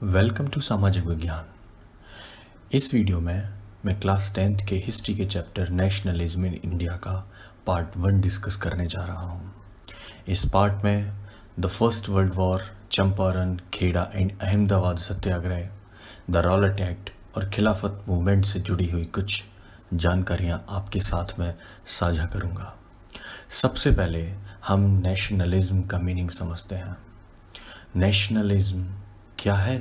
Welcome to सामाजिक विज्ञान। इस वीडियो में मैं क्लास 10th के हिस्ट्री के चैप्टर नेशनलिज्म इन इंडिया का पार्ट 1 डिस्कस करने जा रहा हूँ। इस पार्ट में the first world war, Champaran, Kheda and Ahmedabad satyagraha, the Rowlatt act और खिलाफत मूवमेंट से जुड़ी हुई कुछ जानकारियाँ आपके साथ में साझा करूँगा। सबसे पहले हम नेशनलिज्म का मीनिंग समझते हैं। नेशनलिज्म क्या है?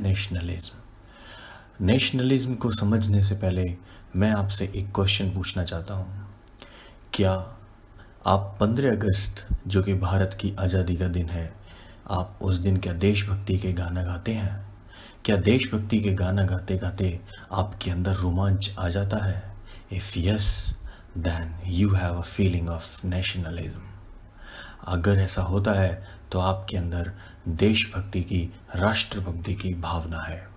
नेशनलिज्म को समझने से पहले मैं आपसे एक क्वेश्चन पूछना चाहता हूँ। क्या आप 15 अगस्त जो कि भारत की आज़ादी का दिन है, आप उस दिन क्या देशभक्ति के गाना गाते हैं? क्या देशभक्ति के गाना गाते गाते आपके अंदर रोमांच आ जाता है? If yes, then you have a feeling of nationalism. अगर ऐसा होता है तो आपके अंदर देशभक्ति की, राष्ट्रभक्ति की भावना है।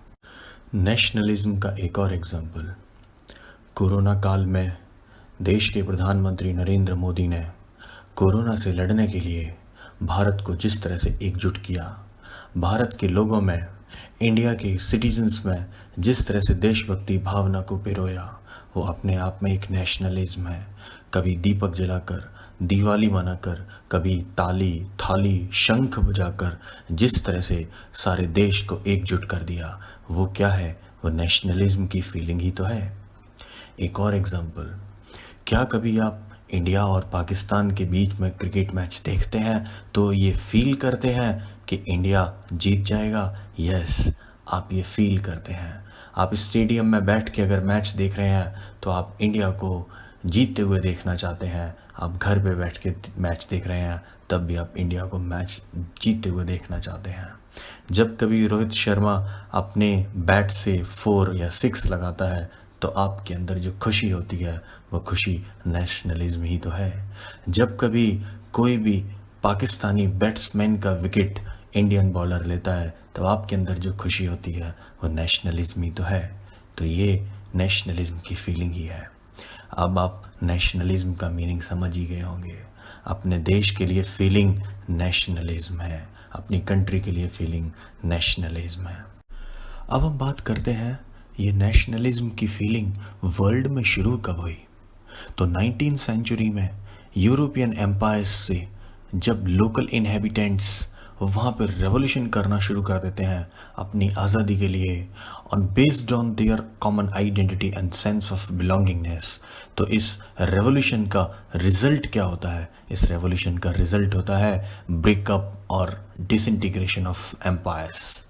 नेशनलिज्म का एक और एग्जाम्पल, कोरोना काल में देश के प्रधानमंत्री नरेंद्र मोदी ने कोरोना से लड़ने के लिए भारत को जिस तरह से एकजुट किया, भारत के लोगों में, इंडिया के सिटीजन्स में जिस तरह से देशभक्ति भावना को पिरोया, वो अपने आप में एक नेशनलिज्म है। कभी दीपक जलाकर, दिवाली मनाकर, कभी ताली, थाली, शंख बजाकर जिस तरह से सारे देश को एकजुट कर दिया, वो क्या है? वो नेशनलिज्म की फीलिंग ही तो है। एक और एग्जाम्पल, क्या कभी आप इंडिया और पाकिस्तान के बीच में क्रिकेट मैच देखते हैं तो ये फील करते हैं कि इंडिया जीत जाएगा? यस, आप ये फील करते हैं। आप स्टेडियम में बैठ के अगर मैच देख रहे हैं तो आप इंडिया को जीतते हुए देखना चाहते हैं। आप घर पे बैठ के मैच देख रहे हैं तब भी आप इंडिया को मैच जीतते हुए देखना चाहते हैं। जब कभी रोहित शर्मा अपने बैट से 4 या 6 लगाता है तो आपके अंदर जो खुशी होती है वो खुशी नेशनलिज्म ही तो है। जब कभी कोई भी पाकिस्तानी बैट्समैन का विकेट इंडियन बॉलर लेता है तो आपके अंदर जो खुशी होती है वो नेशनलिज्म ही तो है। तो ये नेशनलिज्म की फीलिंग ही है। अब आप नेशनलिज्म का मीनिंग समझ ही गए होंगे। अपने देश के लिए फीलिंग नेशनलिज्म है, अपनी कंट्री के लिए फीलिंग नेशनलिज्म है। अब हम बात करते हैं ये नेशनलिज्म की फीलिंग वर्ल्ड में शुरू कब हुई। तो 19th सेंचुरी में यूरोपियन एम्पायर्स से जब लोकल इनहेबिटेंट्स वहाँ पर रेवोल्यूशन करना शुरू कर देते हैं अपनी आज़ादी के लिए, on based on their common identity and sense of belongingness, तो इस रेवोल्यूशन का रिजल्ट क्या होता है? इस रेवोल्यूशन का रिजल्ट होता है ब्रेकअप और disintegration of empires.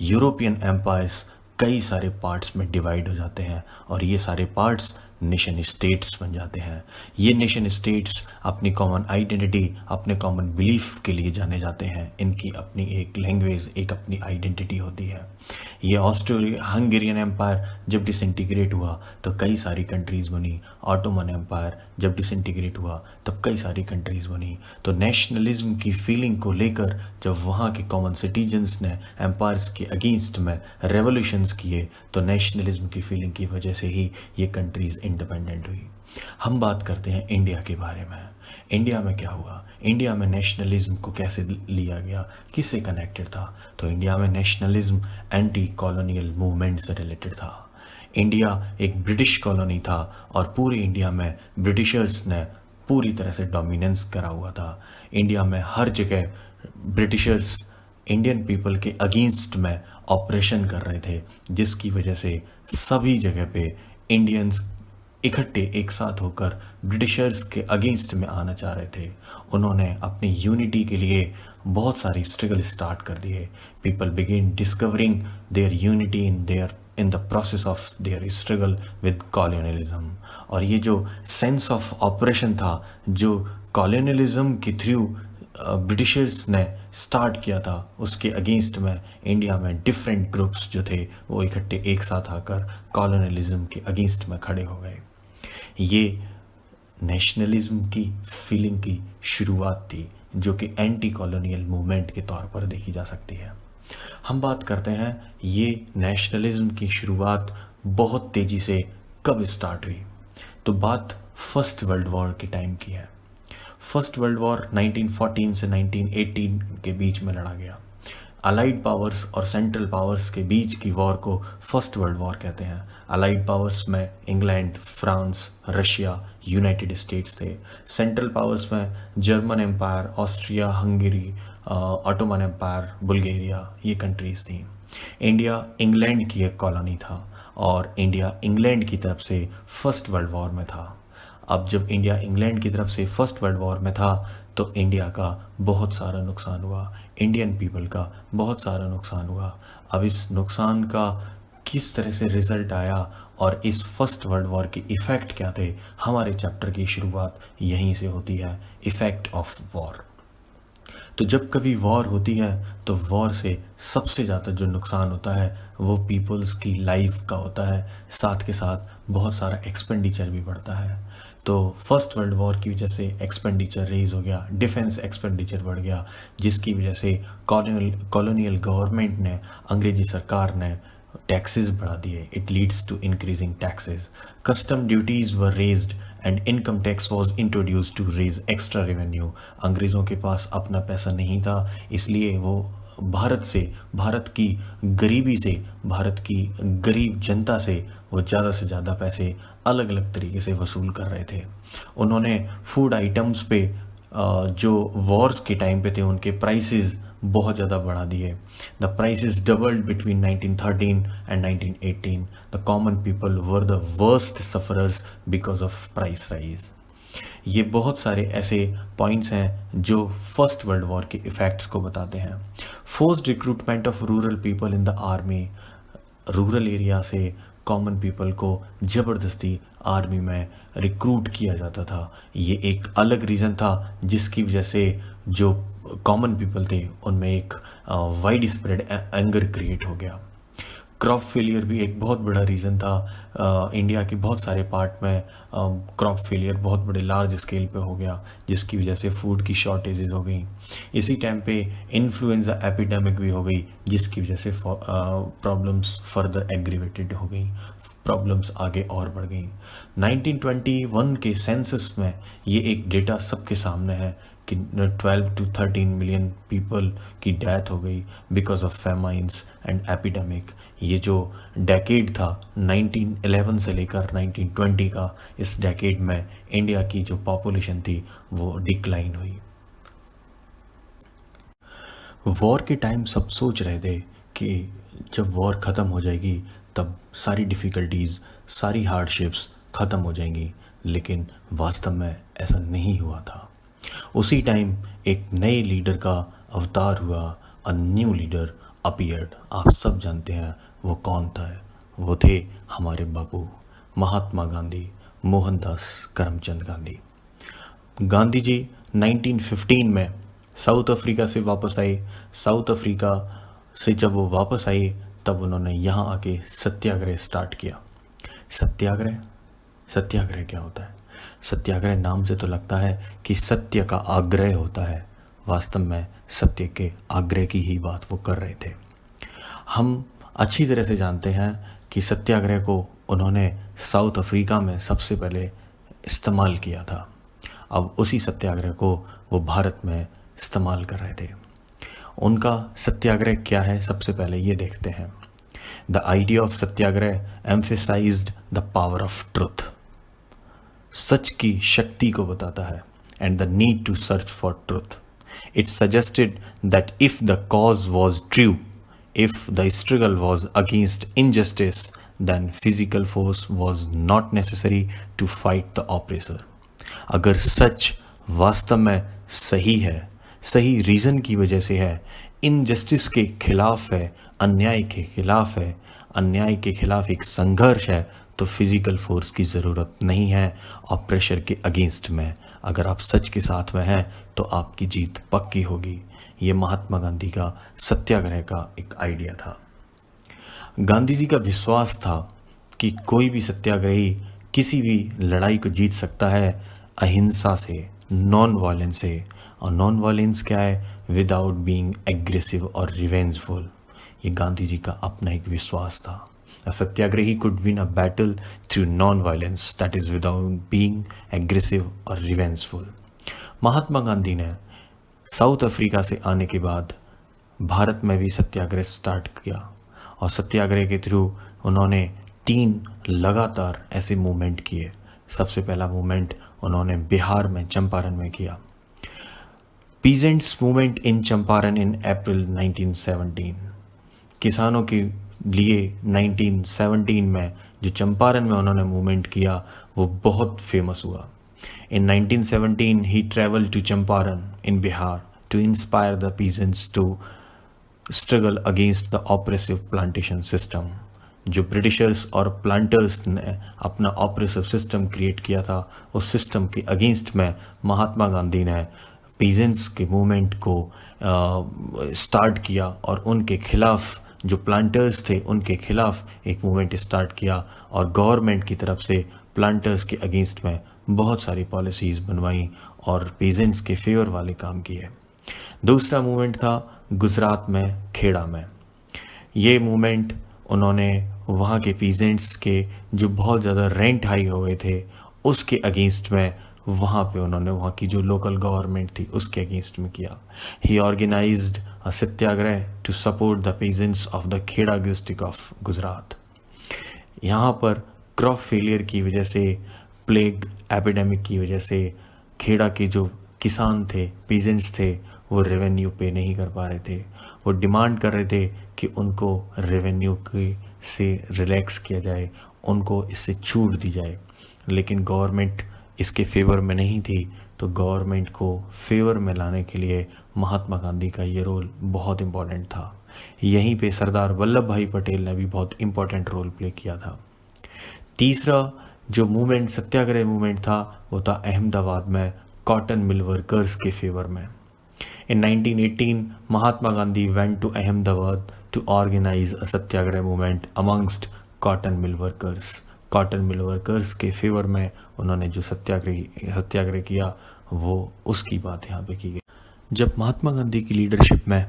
European empires कई सारे पार्ट्स में डिवाइड हो जाते हैं और ये सारे पार्ट्स नेशन स्टेट्स बन जाते हैं। ये नेशन स्टेट्स अपनी कॉमन आइडेंटिटी, अपने कॉमन बिलीफ के लिए जाने जाते हैं। इनकी अपनी एक लैंग्वेज, एक अपनी आइडेंटिटी होती है। ये ऑस्ट्रिया हंगेरियन एम्पायर जब डिसइंटीग्रेट हुआ तो कई सारी कंट्रीज़ बनी। ऑटोमन एम्पायर जब डिसइंटीग्रेट हुआ तब कई सारी कंट्रीज़ बनी। तो नेशनलिज्म की फीलिंग को लेकर जब वहाँ के कॉमन सिटीजन्स ने एम्पायर्स के अगेंस्ट में रेवोल्यूशंस किए तो नेशनलिज्म की फीलिंग की वजह से ही ये कंट्रीज़ इंडिपेंडेंट हुई। हम बात करते हैं इंडिया के बारे में। इंडिया में क्या हुआ? इंडिया में नेशनलिज्म को कैसे लिया गया, किससे कनेक्टेड था? तो इंडिया में नेशनलिज्म एंटी कॉलोनियल मूवमेंट से रिलेटेड था। इंडिया एक ब्रिटिश कॉलोनी था और पूरे इंडिया में ब्रिटिशर्स ने पूरी तरह से डोमिनेंस करा हुआ था। इंडिया में हर जगह ब्रिटिशर्स इंडियन पीपल के अगेंस्ट में ऑपरेशन कर रहे थे, जिसकी वजह से सभी जगह पे इंडियंस इकट्ठे एक साथ होकर ब्रिटिशर्स के अगेंस्ट में आना चाह रहे थे। उन्होंने अपनी यूनिटी के लिए बहुत सारी स्ट्रगल स्टार्ट कर दिए। People begin discovering there unity in the process of their struggle with colonialism. और ये जो सेंस ऑफ ऑपरेशन था, जो कॉलोनियलिज्म के थ्रू ब्रिटिशर्स ने स्टार्ट किया था, उसके अगेंस्ट में इंडिया में डिफरेंट ग्रुप्स जो थे वो इकट्ठे एक साथ आकर कॉलोनियलिज्म के अगेंस्ट में खड़े हो गए। ये नेशनलिज्म की फीलिंग की शुरुआत थी जो कि एंटी कॉलोनियल मूवमेंट के तौर पर देखी जा सकती है। हम बात करते हैं ये नेशनलिज्म की शुरुआत बहुत तेज़ी से कब स्टार्ट हुई। तो बात फर्स्ट वर्ल्ड वॉर के टाइम की है। फर्स्ट वर्ल्ड वॉर 1914 से 1918 के बीच में लड़ा गया। अलाइड पावर्स और सेंट्रल पावर्स के बीच की वॉर को फर्स्ट वर्ल्ड वॉर कहते हैं। अलाइड पावर्स में England, France, Russia, United States थे। सेंट्रल पावर्स में German empire, Austria, Hungary, Ottoman empire, Bulgaria, ये कंट्रीज़ थी। इंडिया इंग्लैंड की एक कॉलोनी था और इंडिया इंग्लैंड की तरफ से फर्स्ट वर्ल्ड वॉर में था। अब जब इंडिया इंग्लैंड की तरफ से फर्स्ट वर्ल्ड वॉर में था तो इंडिया का बहुत सारा नुकसान हुआ, इंडियन पीपल का बहुत सारा नुकसान हुआ। अब इस नुकसान का किस तरह से रिजल्ट आया और इस फर्स्ट वर्ल्ड वॉर के इफ़ेक्ट क्या थे, हमारे चैप्टर की शुरुआत यहीं से होती है, इफ़ेक्ट ऑफ वॉर। तो जब कभी वॉर होती है तो वॉर से सबसे ज़्यादा जो नुकसान होता है वो पीपल्स की लाइफ का होता है, साथ के साथ बहुत सारा एक्सपेंडिचर भी बढ़ता है। तो फर्स्ट वर्ल्ड वॉर की वजह से एक्सपेंडिचर रेज हो गया, डिफेंस एक्सपेंडिचर बढ़ गया, जिसकी वजह से कॉलोनियल गवर्नमेंट ने, अंग्रेजी सरकार ने टैक्सेस बढ़ा दिए। It leads to increasing taxes. Custom duties were raised and income tax was introduce to raise extra revenue. अंग्रेज़ों के पास अपना पैसा नहीं था, इसलिए वो भारत से, भारत की गरीबी से, भारत की गरीब जनता से वो ज़्यादा से ज़्यादा पैसे अलग अलग तरीके से वसूल कर रहे थे। उन्होंने फूड आइटम्स पे जो वॉर्स के टाइम पे थे उनके प्राइसेस बहुत ज़्यादा बढ़ा दिए। The prices doubled between 1913 and 1918। The common people were the worst sufferers because of price rise. ये बहुत सारे ऐसे पॉइंट्स हैं जो फर्स्ट वर्ल्ड वॉर के इफ़ेक्ट्स को बताते हैं। Forced recruitment of rural people in the army. Rural area से कॉमन पीपल को ज़बरदस्ती आर्मी में रिक्रूट किया जाता था। ये एक अलग रीज़न था जिसकी वजह से जो कॉमन पीपल थे उनमें एक वाइड स्प्रेड एंगर क्रिएट हो गया। क्रॉप फेलियर भी एक बहुत बड़ा रीज़न था। इंडिया के बहुत सारे पार्ट में क्रॉप फेलियर बहुत बड़े लार्ज स्केल पे हो गया, जिसकी वजह से फूड की शॉर्टेजेस हो गई। इसी टाइम पे इन्फ्लुएंजा एपिडेमिक भी हो गई, जिसकी वजह से प्रॉब्लम्स फर्दर एग्रीवेटेड हो गई, प्रॉब्लम्स आगे और बढ़ गई। 1921 के सेंसस में ये एक डेटा सबके सामने है कि 12 to 13 मिलियन पीपल की डेथ हो गई because of famines and epidemic. ये जो डेकेड था 1911 से लेकर 1920 का, इस डेकेड में इंडिया की जो पॉपुलेशन थी वो डिक्लाइन हुई। वॉर के टाइम सब सोच रहे थे कि जब वॉर ख़त्म हो जाएगी तब सारी डिफ़िकल्टीज़, सारी हार्डशिप्स ख़त्म हो जाएंगी, लेकिन वास्तव में ऐसा नहीं हुआ था। उसी टाइम एक नए लीडर का अवतार हुआ, अ न्यू लीडर अपीयर्ड। आप सब जानते हैं वो कौन था। वो थे हमारे बापू महात्मा गांधी, मोहनदास करमचंद गांधी। गांधी जी 1915 में साउथ अफ्रीका से वापस आए। साउथ अफ्रीका से जब वो वापस आए तब उन्होंने यहाँ आके सत्याग्रह स्टार्ट किया। सत्याग्रह, सत्याग्रह क्या होता है? सत्याग्रह नाम से तो लगता है कि सत्य का आग्रह होता है, वास्तव में सत्य के आग्रह की ही बात वो कर रहे थे। हम अच्छी तरह से जानते हैं कि सत्याग्रह को उन्होंने साउथ अफ्रीका में सबसे पहले इस्तेमाल किया था। अब उसी सत्याग्रह को वो भारत में इस्तेमाल कर रहे थे। उनका सत्याग्रह क्या है, सबसे पहले ये देखते हैं। The idea of satyagraha emphasized the power of truth. सच की शक्ति को बताता है, and the need to search for truth. It suggested that if the cause was true, if the struggle was against injustice, then physical force was not necessary to fight the oppressor। अगर सच वास्तव में सही है, सही reason की वजह से है, इनजस्टिस के खिलाफ है, अन्याय के खिलाफ है, अन्याय के खिलाफ एक संघर्ष है, तो फिज़िकल फोर्स की ज़रूरत नहीं है ऑप्रेशर के अगेंस्ट में। अगर आप सच के साथ में हैं तो आपकी जीत पक्की होगी। ये महात्मा गांधी का सत्याग्रह का एक आइडिया था। गांधी जी का विश्वास था कि कोई भी सत्याग्रही किसी भी लड़ाई को जीत सकता है अहिंसा से, नॉन वायलेंस से। और नॉन वायलेंस क्या है? विदाउट बीइंग एग्रेसिव और रिवेंजफुल। ये गांधी जी का अपना एक विश्वास था। A satyagrahi could win a battle through non violence, that is without being aggressive और रिवेंजफुल। महात्मा गांधी ने साउथ अफ्रीका से आने के बाद भारत में भी सत्याग्रह स्टार्ट किया और सत्याग्रह के थ्रू उन्होंने 3 लगातार ऐसे मूवमेंट किए। सबसे पहला मूवमेंट उन्होंने बिहार में चंपारण में किया, पीजेंट्स मूवमेंट इन चंपारण इन अप्रैल 1917। किसानों के लिए 1917 में जो चंपारण में उन्होंने मूवमेंट किया वो बहुत फेमस हुआ। In 1917, he traveled to Champaran in Bihar to inspire the peasants to struggle against the oppressive plantation system। जो ब्रिटिशर्स और प्लांटर्स ने अपना ऑपरेसिव सिस्टम क्रिएट किया था, उस सिस्टम के अगेंस्ट में महात्मा गांधी ने पीजेंट्स के मूवमेंट को स्टार्ट किया और उनके खिलाफ, जो प्लांटर्स थे उनके खिलाफ एक मूवमेंट स्टार्ट किया और गवर्नमेंट की तरफ से प्लांटर्स के अगेंस्ट में बहुत सारी पॉलिसीज़ बनवाई और पीजेंट्स के फेवर वाले काम किए। दूसरा मूवमेंट था गुजरात में खेड़ा में। ये मूवमेंट उन्होंने वहाँ के पीजेंट्स के जो बहुत ज़्यादा रेंट हाई हो गए थे उसके अगेंस्ट में, वहाँ पे उन्होंने वहाँ की जो लोकल गवर्नमेंट थी उसके अगेंस्ट में किया। He organized a satyagraha to support the peasants of the Kheda district of Gujarat. यहाँ पर क्रॉप फेलियर की वजह से, प्लेग एपिडेमिक की वजह से खेड़ा के जो किसान थे, पीजेंट्स थे, वो रेवेन्यू पे नहीं कर पा रहे थे। वो डिमांड कर रहे थे कि उनको रेवेन्यू के से रिलैक्स किया जाए, उनको इससे छूट दी जाए, लेकिन गवर्नमेंट इसके फेवर में नहीं थी। तो गवर्नमेंट को फेवर में लाने के लिए महात्मा गांधी का ये रोल बहुत इम्पॉर्टेंट था। यहीं पे सरदार वल्लभ भाई पटेल ने भी बहुत इम्पॉर्टेंट रोल प्ले किया था। तीसरा जो मूवमेंट, सत्याग्रह मूवमेंट था, वो था अहमदाबाद में कॉटन मिल वर्कर्स के फेवर में। In 1918 Mahatma Gandhi went to Ahmedabad to organize a satyagraha movement amongst cotton mill workers. Cotton mill workers के फेवर में उन्होंने जो सत्याग्रह किया वो उसकी बात यहाँ पे की गई। जब महात्मा गांधी की लीडरशिप में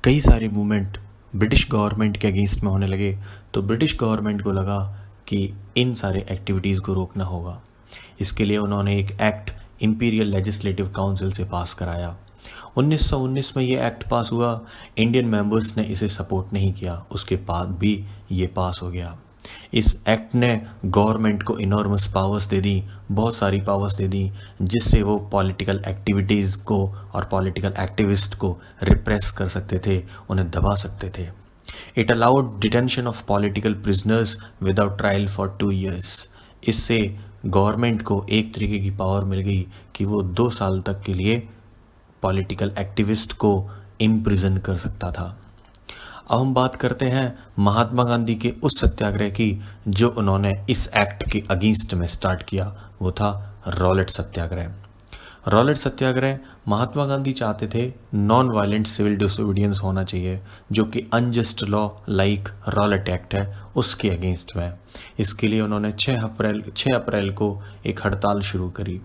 कई सारे मूवमेंट ब्रिटिश गवर्नमेंट के अगेंस्ट में होने लगे, तो ब्रिटिश गवर्नमेंट को लगा कि इन सारे एक्टिविटीज़ को रोकना होगा। इसके लिए उन्होंने एक एक्ट इंपीरियल लेजिस्लेटिव काउंसिल से पास कराया। 1919 में ये एक्ट पास हुआ। इंडियन मेंबर्स ने इसे सपोर्ट नहीं किया, उसके बाद भी ये पास हो गया। इस एक्ट ने गवर्नमेंट को इनॉर्मस पावर्स दे दी, बहुत सारी पावर्स दे दी, जिससे वो पॉलिटिकल एक्टिविटीज़ को और पॉलिटिकल एक्टिविस्ट को रिप्रेस कर सकते थे, उन्हें दबा सकते थे। It allowed detention of political prisoners without trial for 2 years। इससे गवर्नमेंट को एक तरीके की पावर मिल गई कि वो 2 साल तक के लिए पॉलिटिकल एक्टिविस्ट को इम्प्रिजन कर सकता था। अब हम बात करते हैं महात्मा गांधी के उस सत्याग्रह की जो उन्होंने इस एक्ट के अगेंस्ट में स्टार्ट किया, वो था रॉलेट सत्याग्रह। रॉलेट सत्याग्रह, महात्मा गांधी चाहते थे नॉन वायलेंट सिविल डिसोबीडियंस होना चाहिए, जो कि unjust law like Rowlatt act है उसके अगेंस्ट में। इसके लिए उन्होंने 6 अप्रैल को एक हड़ताल शुरू करी।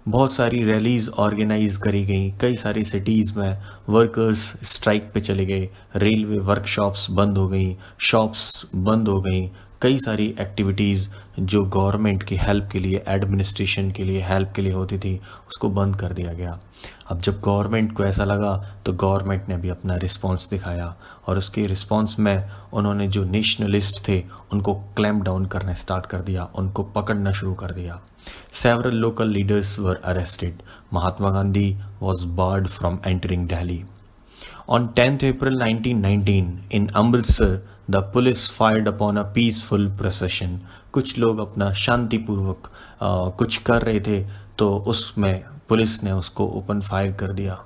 बहुत सारी रैलीज़ ऑर्गेनाइज करी गई, कई सारी सिटीज़ में वर्कर्स स्ट्राइक पे चले गए, रेलवे वर्कशॉप्स बंद हो गई, शॉप्स बंद हो गई, कई सारी एक्टिविटीज़ जो गवर्नमेंट की हेल्प के लिए, एडमिनिस्ट्रेशन के लिए हेल्प के लिए होती थी, उसको बंद कर दिया गया। अब जब गवर्नमेंट को ऐसा लगा तो गवर्नमेंट ने भी अपना रिस्पांस दिखाया और उसके रिस्पांस में उन्होंने जो नेशनलिस्ट थे उनको क्लैम्प डाउन करना स्टार्ट कर दिया, उनको पकड़ना शुरू कर दिया। Several local leaders were arrested. Mahatma Gandhi was barred from entering Delhi. On 10th April 1919, in Amritsar, the police fired upon a peaceful procession. कुछ लोग अपना शांतिपूर्वक कुछ कर रहे थे तो उसमें पुलिस ने उसको ओपन फायर कर दिया।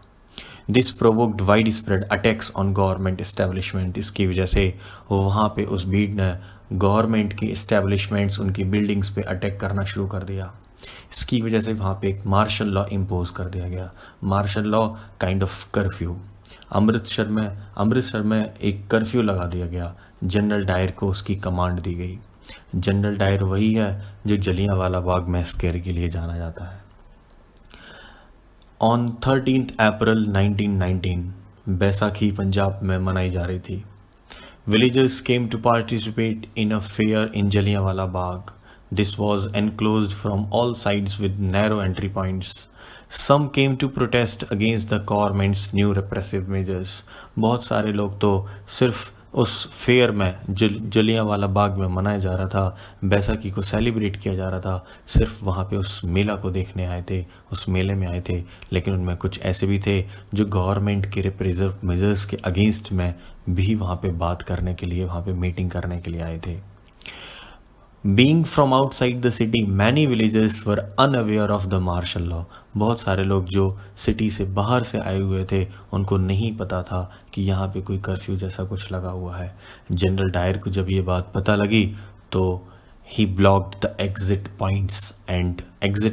This provoked wide spread attacks on government establishment. इसकी वजह से वहाँ पे उस भीड़ ने गवर्नमेंट की इस्टेब्लिशमेंट्स, उनकी बिल्डिंग्स पे अटैक करना शुरू कर दिया। इसकी वजह से वहाँ पे एक मार्शल लॉ इम्पोज कर दिया गया। Martial law kind of curfew. Amritsar में एक कर्फ्यू लगा दिया गया। जनरल डायर को उसकी कमांड दी गई। जनरल डायर वही है जो जलियांवाला बाग मैसेकर के लिए जाना जाता है। ऑन 13th अप्रैल 1919 बैसाखी पंजाब में मनाई जा रही थी। Villagers came to participate in a fair in Jallianwala Bagh. This was enclosed from all sides with narrow entry points. Some came to protest against the government's new repressive measures. बहुत सारे लोग तो सिर्फ उस फेयर में जलियांवाला बाग में मनाया जा रहा था, बैसाखी को सेलिब्रेट किया जा रहा था, सिर्फ वहाँ पे उस मेला को देखने आए थे, उस मेले में आए थे। लेकिन उनमें कुछ ऐसे भी थे जो गवर्नमेंट के रिप्रेसिव मेजर्स के अगेंस्ट में भी वहाँ पे बात करने के लिए, वहाँ पे मीटिंग करने के लिए आए थे। Being from outside the city, many villagers were unaware of the martial law. बहुत सारे लोग जो सिटी से बाहर से आए हुए थे उनको नहीं पता था कि यहाँ पे कोई कर्फ्यू जैसा कुछ लगा हुआ है। जनरल डायर को जब ये बात पता लगी तो he blocked the exit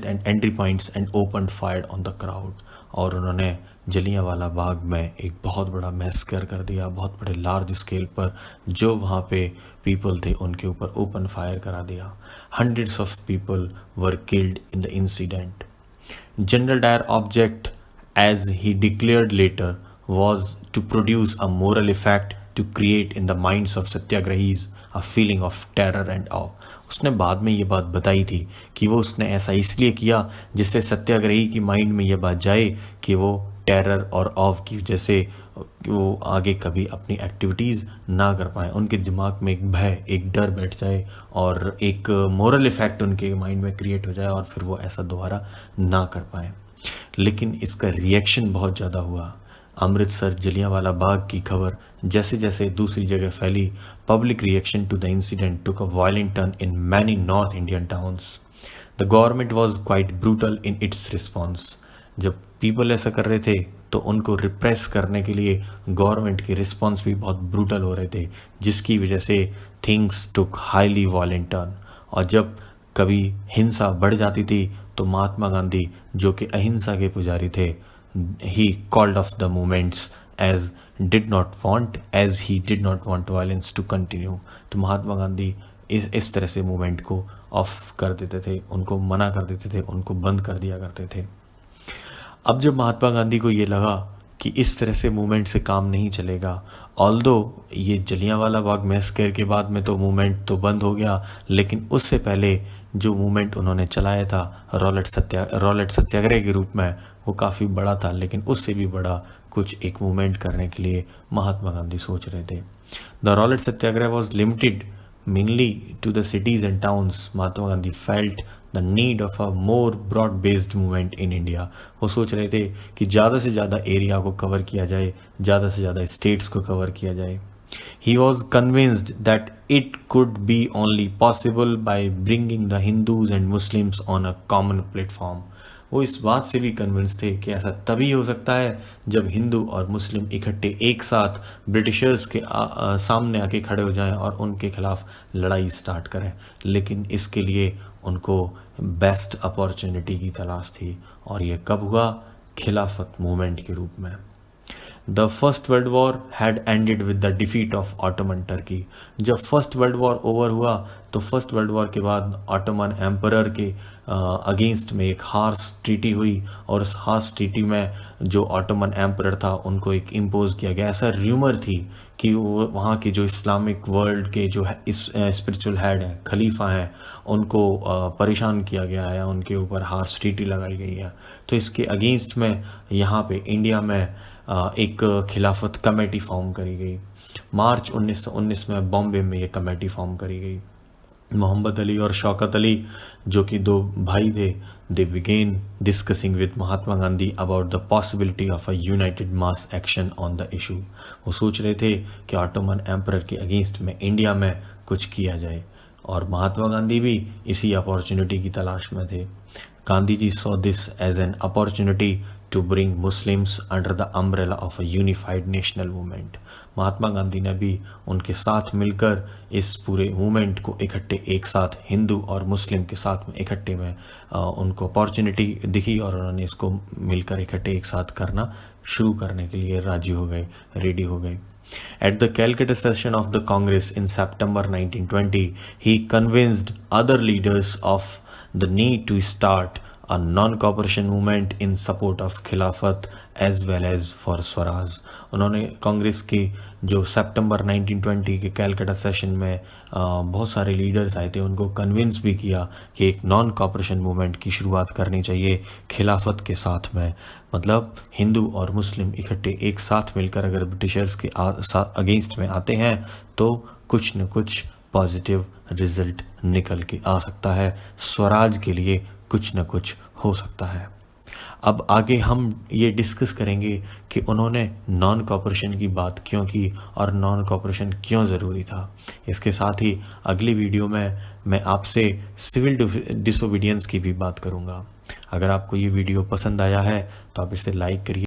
and entry points and opened fire on the crowd. और उन्होंने जलियांवाला बाग में एक बहुत बड़ा मैसेकर कर दिया, बहुत बड़े लार्ज स्केल पर जो वहाँ पे पीपल थे उनके ऊपर ओपन फायर करा दिया। Hundreds of people were killed in the incident. General Dyer object, as he declared later, was to produce a moral effect to create in the minds of satyagrahis a feeling of terror and awe. उसने बाद में ये बात बताई थी कि वो उसने ऐसा इसलिए किया जिससे सत्याग्रही की माइंड में ये बात जाए कि वो टेरर और ऑव की वजह से वो आगे कभी अपनी एक्टिविटीज़ ना कर पाए, उनके दिमाग में एक भय, एक डर बैठ जाए और एक मोरल इफेक्ट उनके माइंड में क्रिएट हो जाए और फिर वो ऐसा दोबारा ना कर पाए। लेकिन इसका रिएक्शन बहुत ज़्यादा हुआ। अमृतसर जलियांवाला बाग की खबर जैसे जैसे दूसरी जगह फैली, public reaction to the incident took a violent turn in many north Indian towns. The government was quite brutal in its response. जब पीपल ऐसा कर रहे थे तो उनको रिप्रेस करने के लिए गवर्नमेंट के रिस्पॉन्स भी बहुत ब्रूटल हो रहे थे, जिसकी वजह से थिंग्स टुक हाईली वायलेंट टर्न। और जब कभी हिंसा बढ़ जाती थी तो महात्मा गांधी जो कि अहिंसा के पुजारी थे, he called off the movements as he did not want violence to continue. तो महात्मा गांधी इस तरह से मूवमेंट को ऑफ कर देते थे, उनको मना कर देते थे, उनको बंद कर दिया करते थे। अब जब महात्मा गांधी को ये लगा कि इस तरह से मूवमेंट से काम नहीं चलेगा, ऑल्दो ये जलियांवाला बाग मैसेकर के बाद में तो मूवमेंट तो बंद हो गया, लेकिन उससे पहले जो मूवमेंट उन्होंने चलाया था रॉलेट सत्याग्रह के रूप में, वो काफ़ी बड़ा था। लेकिन उससे भी बड़ा कुछ एक मूवमेंट करने के लिए महात्मा गांधी सोच रहे थे। The Rowlatt satyagraha was limited mainly to the cities and towns. Mahatma Gandhi felt the need of a more broad based movement in India. वो सोच रहे थे कि ज़्यादा से ज़्यादा एरिया को कवर किया जाए, ज़्यादा से ज़्यादा स्टेट्स को कवर किया जाए। He was convinced that it could be only possible by bringing the Hindus and Muslims on a common platform. वो इस बात से भी कन्विंस थे कि ऐसा तभी हो सकता है जब हिंदू और मुस्लिम इकट्ठे एक साथ ब्रिटिशर्स के सामने आके खड़े हो जाएं और उनके खिलाफ लड़ाई स्टार्ट करें। लेकिन इसके लिए उनको बेस्ट अपॉर्चुनिटी की तलाश थी, और ये कब हुआ? खिलाफत मूवमेंट के रूप में। The first world war had ended with the defeat of Ottoman Turkey. जब फर्स्ट वर्ल्ड वॉर ओवर हुआ तो फर्स्ट वर्ल्ड वॉर के बाद ऑटोमन एम्परर के अगेंस्ट में एक हार्स ट्रीटी हुई, और उस हार्स ट्रीटी में जो ऑटोमन एम्परर था उनको एक इम्पोज किया गया। ऐसा र्यूमर थी कि वो वहाँ के जो इस्लामिक वर्ल्ड के जो है इस स्पिरिचुअल हेड हैं, खलीफा हैं, उनको परेशान किया गया है, उनके ऊपर हार्स ट्रीटी लगाई गई है। तो इसके अगेंस्ट में यहाँ पे इंडिया में एक खिलाफत कमेटी फॉर्म करी गई। मार्च 1919 में बॉम्बे में ये कमेटी फॉर्म करी गई। मोहम्मद अली और शौकत अली जो कि दो भाई थे, they began discussing with Mahatma Gandhi about the possibility of a united mass action on the issue. वो सोच रहे थे कि ऑटोमन एम्परर के अगेंस्ट में इंडिया में कुछ किया जाए, और महात्मा गांधी भी इसी अपॉर्चुनिटी की तलाश में थे। Gandhi ji saw this as an opportunity to bring Muslims under the umbrella of a unified national movement. महात्मा गांधी ने भी उनके साथ मिलकर इस पूरे मूवमेंट को इकट्ठे एक साथ हिंदू और मुस्लिम के साथ में इकट्ठे में उनको अपॉर्चुनिटी दिखी, और उन्होंने इसको मिलकर इकट्ठे एक साथ करना शुरू करने के लिए राजी हो गए, रेडी हो गए। At the Calcutta session of the Congress in September 1920, he convinced other leaders of the need to start a non cooperation movement in support of Khilafat as well as for Swaraj. उन्होंने कांग्रेस की जो सितंबर 1920 के कैलकाटा सेशन में बहुत सारे leaders आए थे, उनको कन्विंस भी किया कि एक नॉन कॉपरेशन मूवमेंट की शुरुआत करनी चाहिए खिलाफत के साथ में। मतलब हिंदू और मुस्लिम इकट्ठे एक साथ मिलकर अगर ब्रिटिशर्स के अगेंस्ट में आते हैं तो कुछ न कुछ पॉजिटिव रिजल्ट निकल के आ सकता है, स्वराज के लिए कुछ न कुछ हो सकता है। अब आगे हम ये डिस्कस करेंगे कि उन्होंने नॉन कॉपरेशन की बात क्यों की और नॉन कॉपरेशन क्यों ज़रूरी था। इसके साथ ही अगली वीडियो में मैं आपसे सिविल डिसोबीडियंस की भी बात करूँगा। अगर आपको ये वीडियो पसंद आया है तो आप इसे लाइक करिए।